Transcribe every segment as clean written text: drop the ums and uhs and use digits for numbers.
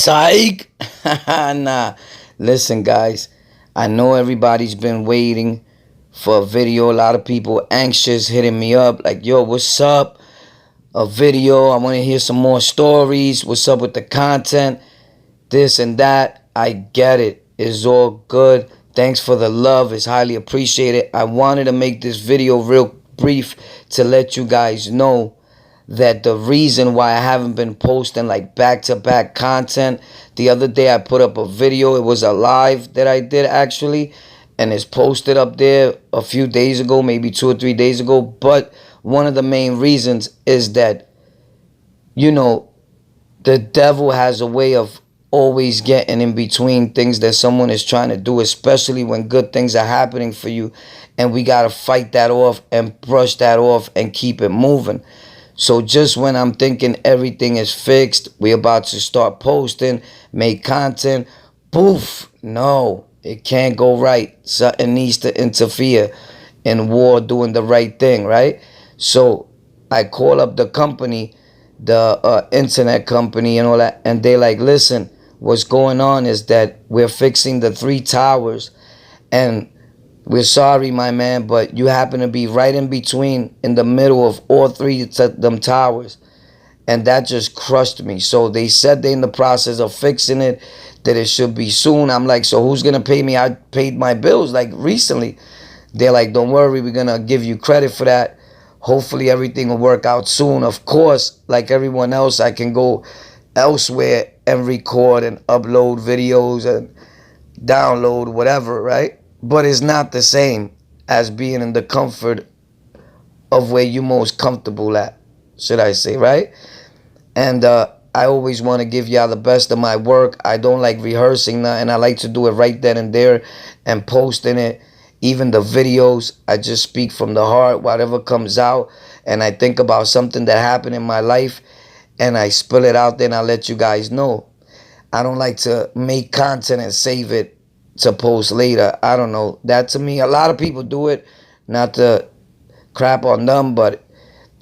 Psych. Nah, listen, guys. I know everybody's been waiting for a video. A lot of people anxious hitting me up like, yo, what's up? A video. I want to hear some more stories. What's up with the content? This and that. I get it. It's all good. Thanks for the love. It's highly appreciated. I wanted to make this video real brief to let you guys know that the reason why I haven't been posting like back-to-back content. The other day I put up a video. It was a live that I did actually, and it's posted up there a few days ago, maybe 2 or 3 days ago. But one of the main reasons is that, you know, the devil has a way of always getting in between things that someone is trying to do, especially when good things are happening for you. And we got to fight that off and brush that off and keep it moving. So just when I'm thinking everything is fixed, we're about to start posting, make content, poof, no, it can't go right. Something needs to interfere in war doing the right thing, right? So I call up the company, the internet company and all that, and they like, listen, what's going on is that we're fixing the 3 towers, and we're sorry, my man, but you happen to be right in between, in the middle of all 3 of them towers. And that just crushed me. So they said they're in the process of fixing it, that it should be soon. I'm like, so who's going to pay me? I paid my bills like recently. They're like, don't worry, we're going to give you credit for that. Hopefully everything will work out soon. Of course, like everyone else, I can go elsewhere and record and upload videos and download whatever, right? But it's not the same as being in the comfort of where you're most comfortable at, should I say, right? And I always want to give y'all the best of my work. I don't like rehearsing nothing. I like to do it right then and there and posting it. Even the videos, I just speak from the heart, whatever comes out. And I think about something that happened in my life and I spill it out there and I let you guys know. I don't like to make content and save it to post later. I don't know. That to me, a lot of people do it, not to crap on them, but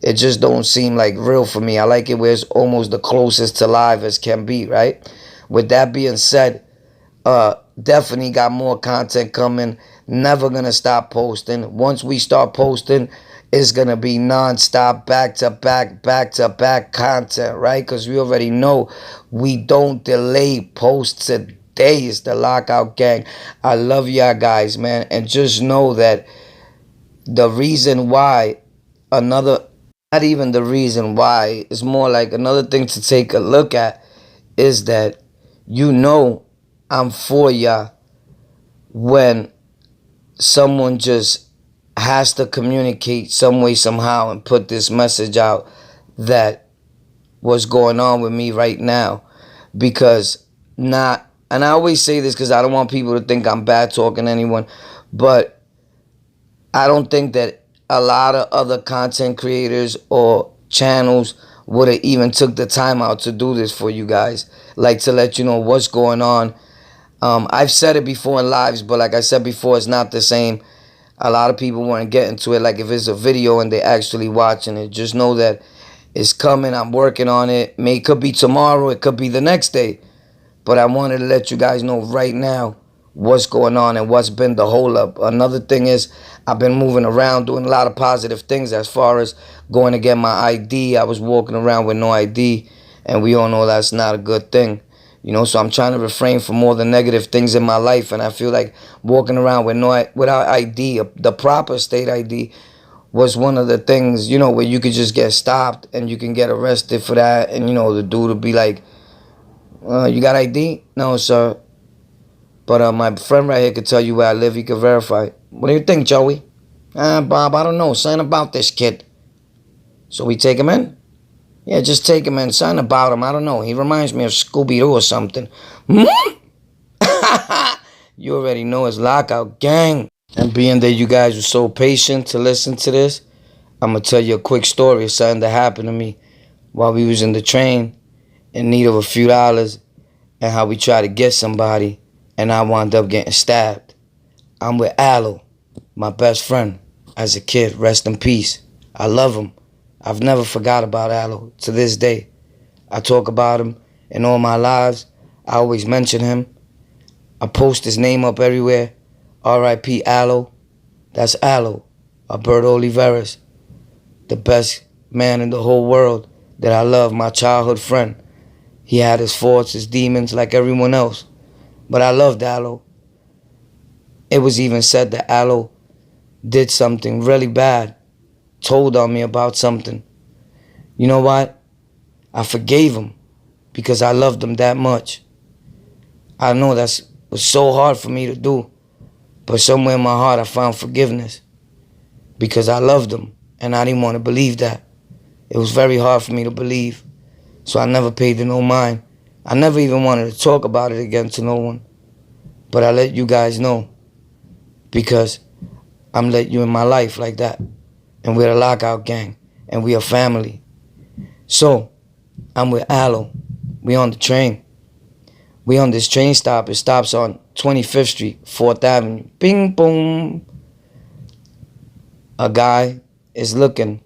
it just don't seem like real for me. I like it where it's almost the closest to live as can be, right? With that being said, definitely got more content coming. Never gonna stop posting. Once we start posting, it's gonna be non-stop, back-to-back content, right? Because we already know we don't delay posts a day. It's the Lockout Gang. I love y'all guys, man. And just know that the reason why, not even the reason why, it's more like another thing to take a look at, is that, you know, I'm for y'all when someone just has to communicate some way, somehow, and put this message out that what's going on with me right now. Because and I always say this because I don't want people to think I'm bad talking anyone, but I don't think that a lot of other content creators or channels would have even took the time out to do this for you guys, like to let you know what's going on. I've said it before in lives, but like I said before, it's not the same. A lot of people want to get into it like if it's a video and they're actually watching it. Just know that it's coming. I'm working on it. It could be tomorrow. It could be the next day. But I wanted to let you guys know right now what's going on and what's been the holdup. Another thing is I've been moving around doing a lot of positive things as far as going to get my ID. I was walking around with no ID, and we all know that's not a good thing. You know, so I'm trying to refrain from all the negative things in my life, and I feel like walking around without ID, the proper state ID, was one of the things, you know, where you could just get stopped and you can get arrested for that, and, you know, the dude would be like, you got ID? No, sir. But my friend right here could tell you where I live. He could verify. What do you think, Joey? Bob, I don't know. Something about this kid. So we take him in? Yeah, just take him in. Something about him. I don't know. He reminds me of Scooby-Doo or something. You already know it's Lockout Gang. And being that you guys were so patient to listen to this, I'm going to tell you a quick story of something that happened to me while we was in the train in need of a few dollars, and how we tried to get somebody and I wound up getting stabbed. I'm with Aloe, my best friend as a kid. Rest in peace. I love him. I've never forgot about Aloe to this day. I talk about him in all my lives. I always mention him. I post his name up everywhere. R.I.P. Aloe. That's Aloe. Alberto Oliveras. The best man in the whole world that I love. My childhood friend. He had his faults, his demons like everyone else. But I loved Aloe. It was even said that Aloe did something really bad. Told on me about something. You know what? I forgave him because I loved him that much. I know that was so hard for me to do. But somewhere in my heart I found forgiveness. Because I loved him. And I didn't want to believe that. It was very hard for me to believe. So I never paid it no mind. I never even wanted to talk about it again to no one. But I let you guys know. Because I'm letting you in my life like that. And we're the Lockout Gang. And we are family. So, I'm with Aloe. We on the train. We on this train stop. It stops on 25th Street, 4th Avenue. Bing, boom. A guy is looking.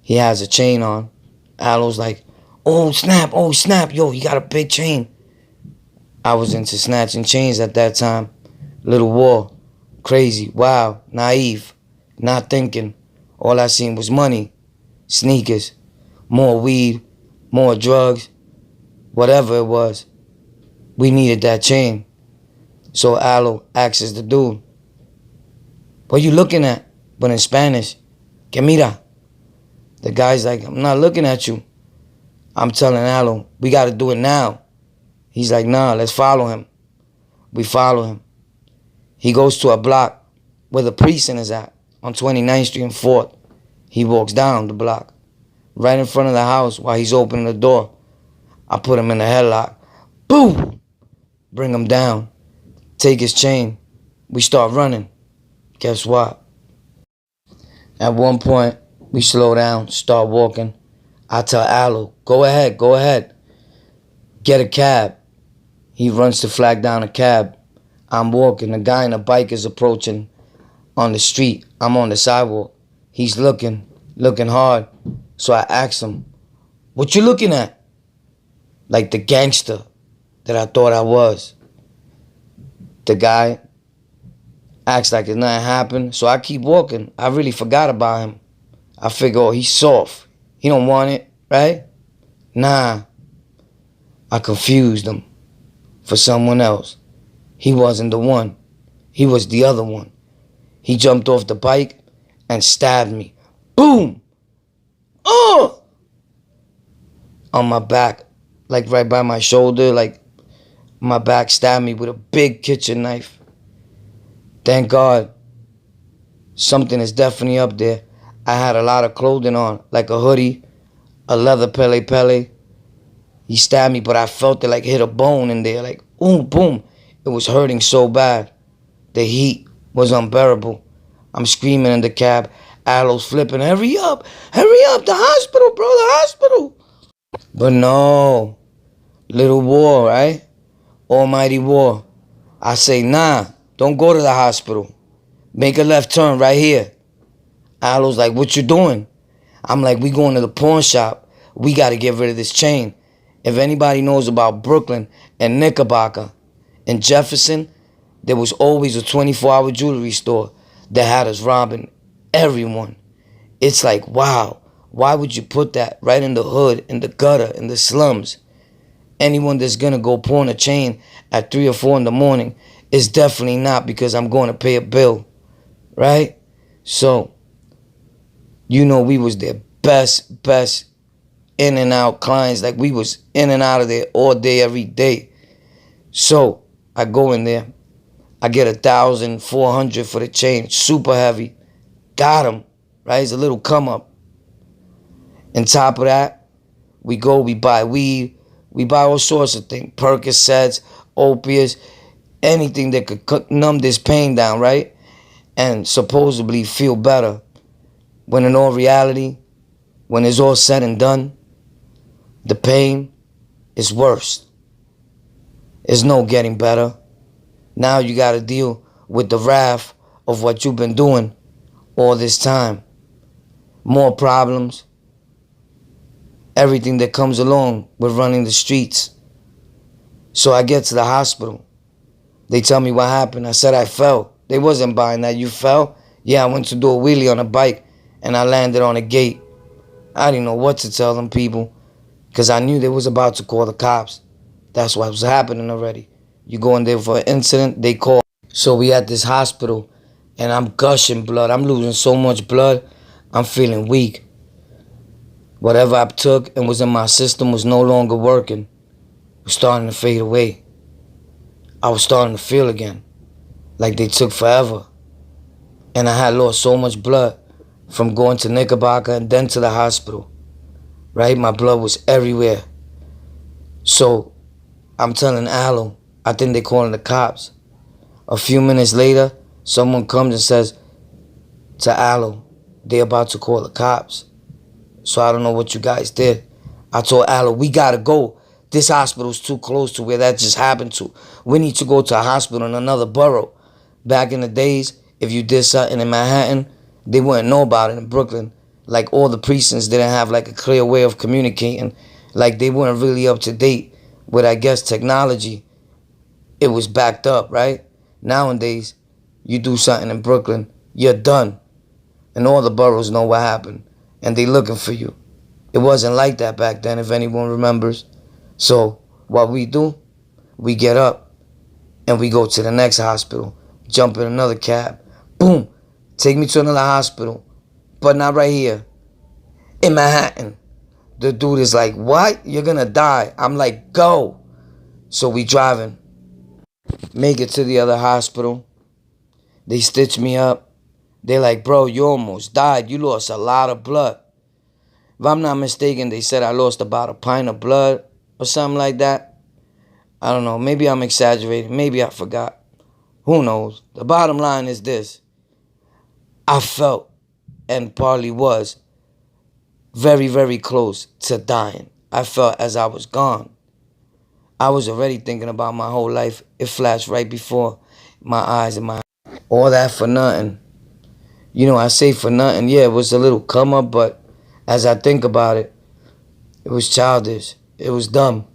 He has a chain on. Aloe's like, oh snap, yo, you got a big chain. I was into snatching chains at that time. Little war. Crazy, wild, naive, not thinking. All I seen was money, sneakers, more weed, more drugs, whatever it was. We needed that chain. So Aloe asks the dude, what you looking at? But in Spanish, que mira? The guy's like, I'm not looking at you. I'm telling Aloe, we got to do it now. He's like, nah, let's follow him. We follow him. He goes to a block where the precinct is at, on 29th Street and 4th. He walks down the block, right in front of the house while he's opening the door. I put him in a headlock. Boom! Bring him down. Take his chain. We start running. Guess what? At one point, we slow down, start walking. I tell Aloe, go ahead. Get a cab. He runs to flag down a cab. I'm walking. The guy in a bike is approaching on the street. I'm on the sidewalk. He's looking hard. So I ask him, what you looking at? Like the gangster that I thought I was. The guy acts like it's nothing happened. So I keep walking. I really forgot about him. I figure, oh, he's soft. He don't want it, right? Nah. I confused him for someone else. He wasn't the one. He was the other one. He jumped off the bike and stabbed me. Boom! Oh! On my back, like right by my shoulder, like my back stabbed me with a big kitchen knife. Thank God. Something is definitely up there. I had a lot of clothing on, like a hoodie, a leather pele pele. He stabbed me, but I felt it like hit a bone in there, like boom, boom. It was hurting so bad. The heat was unbearable. I'm screaming in the cab. Aloe's flipping, hurry up, the hospital, bro, the hospital. But no, little war, right? Almighty war. I say, nah, don't go to the hospital. Make a left turn right here. Aloe's like, what you doing? I'm like, we going to the pawn shop. We got to get rid of this chain. If anybody knows about Brooklyn and Knickerbocker and Jefferson, there was always a 24-hour jewelry store that had us robbing everyone. It's like, wow, why would you put that right in the hood, in the gutter, in the slums? Anyone that's going to go pawn a chain at 3 or 4 in the morning is definitely not because I'm going to pay a bill, right? So, you know, we was their best in and out clients. Like we was in and out of there all day, every day. So I go in there. I get 1,400 for the chain. Super heavy. Got him. Right? It's a little come up. On top of that, we buy weed. We buy all sorts of things. Percocets, opiates, anything that could numb this pain down, right? And supposedly feel better. When in all reality, when it's all said and done, the pain is worse. There's no getting better. Now you got to deal with the wrath of what you've been doing all this time. More problems. Everything that comes along with running the streets. So I get to the hospital. They tell me what happened. I said I fell. They wasn't buying that. You fell? Yeah, I went to do a wheelie on a bike and I landed on a gate. I didn't know what to tell them people because I knew they was about to call the cops. That's what was happening already. You go in there for an incident, they call. So we at this hospital and I'm gushing blood. I'm losing so much blood. I'm feeling weak. Whatever I took and was in my system was no longer working. It was starting to fade away. I was starting to feel again, like they took forever. And I had lost so much blood from going to Knickerbocker and then to the hospital, right? My blood was everywhere. So I'm telling Aloe, I think they calling the cops. A few minutes later, someone comes and says to Aloe, they about to call the cops. So I don't know what you guys did. I told Aloe, we gotta go. This hospital's too close to where that just happened to. We need to go to a hospital in another borough. Back in the days, if you did something in Manhattan, they wouldn't know about it in Brooklyn. Like all the precincts didn't have like a clear way of communicating. Like they weren't really up to date with, I guess, technology. It was backed up, right? Nowadays, you do something in Brooklyn, you're done. And all the boroughs know what happened. And they looking for you. It wasn't like that back then, if anyone remembers. So what we do, we get up and we go to the next hospital, jump in another cab, boom, take me to another hospital, but not right here, in Manhattan. The dude is like, what? You're gonna die. I'm like, go. So we driving, make it to the other hospital. They stitch me up. They're like, bro, you almost died. You lost a lot of blood. If I'm not mistaken, they said I lost about a pint of blood or something like that. I don't know. Maybe I'm exaggerating. Maybe I forgot. Who knows? The bottom line is this. I felt, and partly was, very, very close to dying. I felt as I was gone. I was already thinking about my whole life. It flashed right before my eyes and my... All that for nothing. You know, I say for nothing. Yeah, it was a little come up, but as I think about it, it was childish. It was dumb.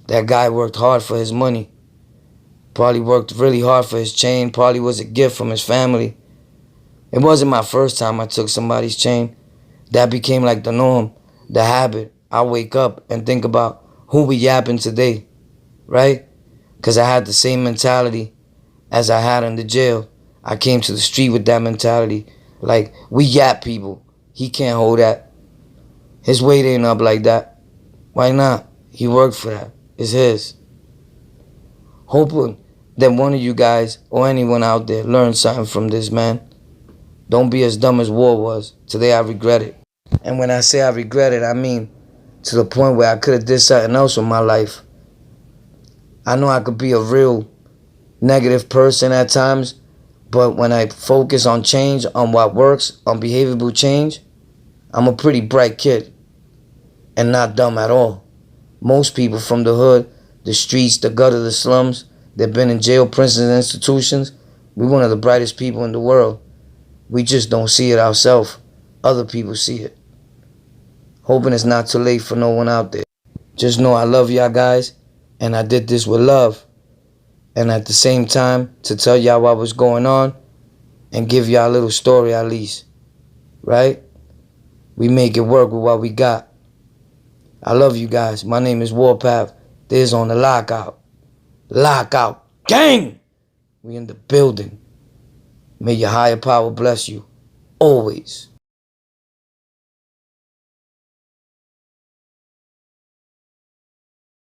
That guy worked hard for his money. Probably worked really hard for his chain. Probably was a gift from his family. It wasn't my first time I took somebody's chain. That became like the norm, the habit. I wake up and think about who we yapping today, right? Because I had the same mentality as I had in the jail. I came to the street with that mentality. Like, we yap people. He can't hold that. His weight ain't up like that. Why not? He worked for that. It's his. Hoping that one of you guys or anyone out there learned something from this, man. Don't be as dumb as War was. Today I regret it. And when I say I regret it, I mean to the point where I could have did something else with my life. I know I could be a real negative person at times, but when I focus on change, on what works, on behavioral change, I'm a pretty bright kid and not dumb at all. Most people from the hood, the streets, the gutter, the slums, they've been in jail, prisons, and institutions. We're one of the brightest people in the world. We just don't see it ourselves. Other people see it. Hoping it's not too late for no one out there. Just know I love y'all guys, and I did this with love. And at the same time, to tell y'all what was going on and give y'all a little story at least. Right? We make it work with what we got. I love you guys. My name is Warpath. This is on the Lockout. Lockout gang! We in the building. May your higher power bless you. Always.